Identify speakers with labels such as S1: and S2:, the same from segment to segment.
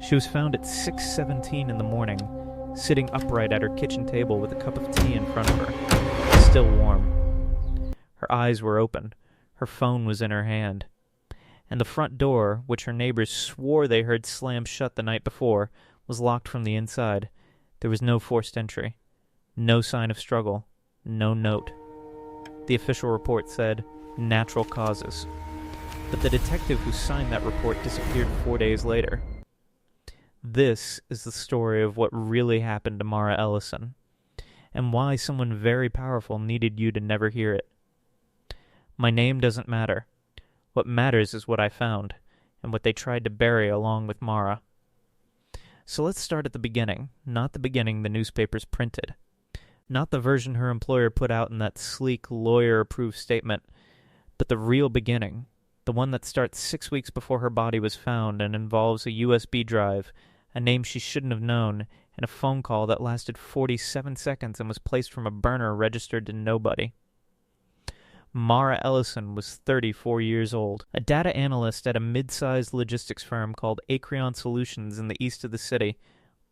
S1: She was found at 6:17 in the morning, sitting upright at her kitchen table with a cup of tea in front of her, still warm. Her eyes were open. Her phone was in her hand. And the front door, which her neighbors swore they heard slam shut the night before, was locked from the inside. There was no forced entry. No sign of struggle. No note. The official report said, natural causes. But the detective who signed that report disappeared 4 days later. This is the story of what really happened to Mara Ellison, and why someone very powerful needed you to never hear it. My name doesn't matter. What matters is what I found, and what they tried to bury along with Mara. So let's start at the beginning, not the beginning the newspapers printed. Not the version her employer put out in that sleek, lawyer-approved statement, but the real beginning, the one that starts 6 weeks before her body was found and involves a USB drive, a name she shouldn't have known, and a phone call that lasted 47 seconds and was placed from a burner registered to nobody. Mara Ellison was 34 years old, a data analyst at a mid-sized logistics firm called Acreon Solutions in the east of the city,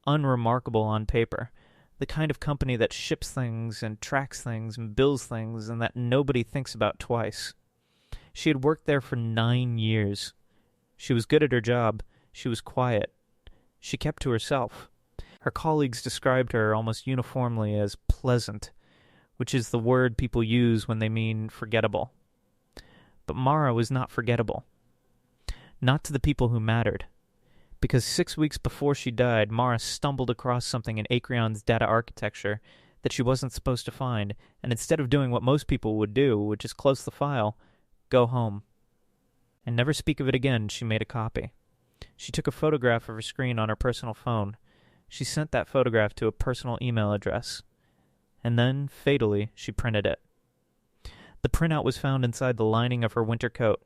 S1: unremarkable on paper, the kind of company that ships things and tracks things and bills things and that nobody thinks about twice. She had worked there for 9 years. She was good at her job. She was quiet. She kept to herself. Her colleagues described her almost uniformly as pleasant, which is the word people use when they mean forgettable. But Mara was not forgettable. Not to the people who mattered. Because 6 weeks before she died, Mara stumbled across something in Acreon's data architecture that she wasn't supposed to find, and instead of doing what most people would do, which is close the file, go home. And never speak of it again, she made a copy. She took a photograph of her screen on her personal phone. She sent that photograph to a personal email address. And then, fatally, she printed it. The printout was found inside the lining of her winter coat,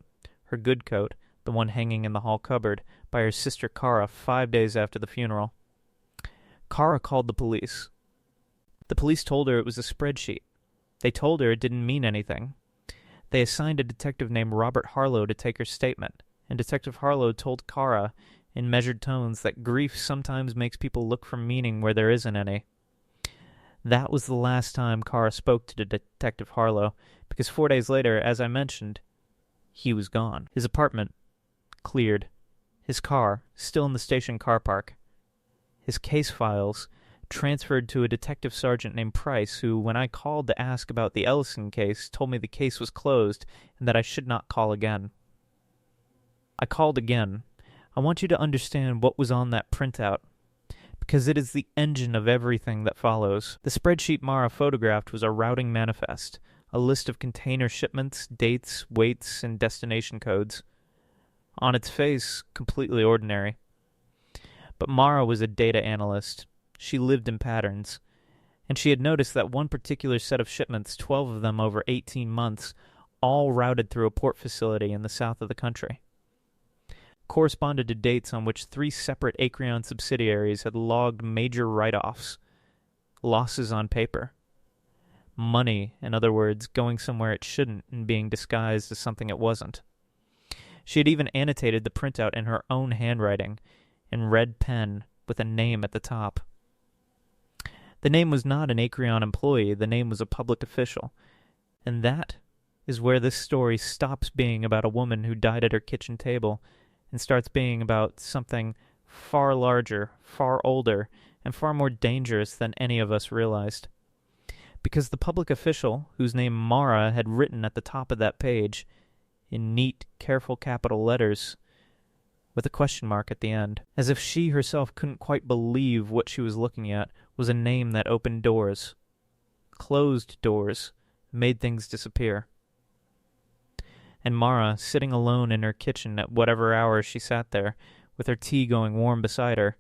S1: her good coat, the one hanging in the hall cupboard, by her sister Kara 5 days after the funeral. Kara called the police. The police told her it was a spreadsheet. They told her it didn't mean anything. They assigned a detective named Robert Harlow to take her statement, and Detective Harlow told Kara, in measured tones, that grief sometimes makes people look for meaning where there isn't any. That was the last time Kara spoke to Detective Harlow, because 4 days later, as I mentioned, he was gone. His apartment, cleared. His car, still in the station car park. His case files, transferred to a detective sergeant named Price, who, when I called to ask about the Ellison case, told me the case was closed and that I should not call again. I called again. I want you to understand what was on that printout, because it is the engine of everything that follows. The spreadsheet Mara photographed was a routing manifest, a list of container shipments, dates, weights, and destination codes. On its face, completely ordinary. But Mara was a data analyst. She lived in patterns. And she had noticed that one particular set of shipments, 12 of them over 18 months, all routed through a port facility in the south of the country, corresponded to dates on which 3 separate Acreon subsidiaries had logged major write-offs, losses on paper. Money, in other words, going somewhere it shouldn't and being disguised as something it wasn't. She had even annotated the printout in her own handwriting, in red pen, with a name at the top. The name was not an Acreon employee, the name was a public official. And that is where this story stops being about a woman who died at her kitchen table and starts being about something far larger, far older, and far more dangerous than any of us realized. Because the public official, whose name Mara had written at the top of that page, in neat, careful capital letters, with a question mark at the end, as if she herself couldn't quite believe what she was looking at, was a name that opened doors, closed doors, made things disappear. And Mara, sitting alone in her kitchen at whatever hour she sat there, with her tea going warm beside her,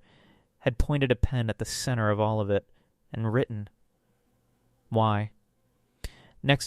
S1: had pointed a pen at the center of all of it, and written. Why?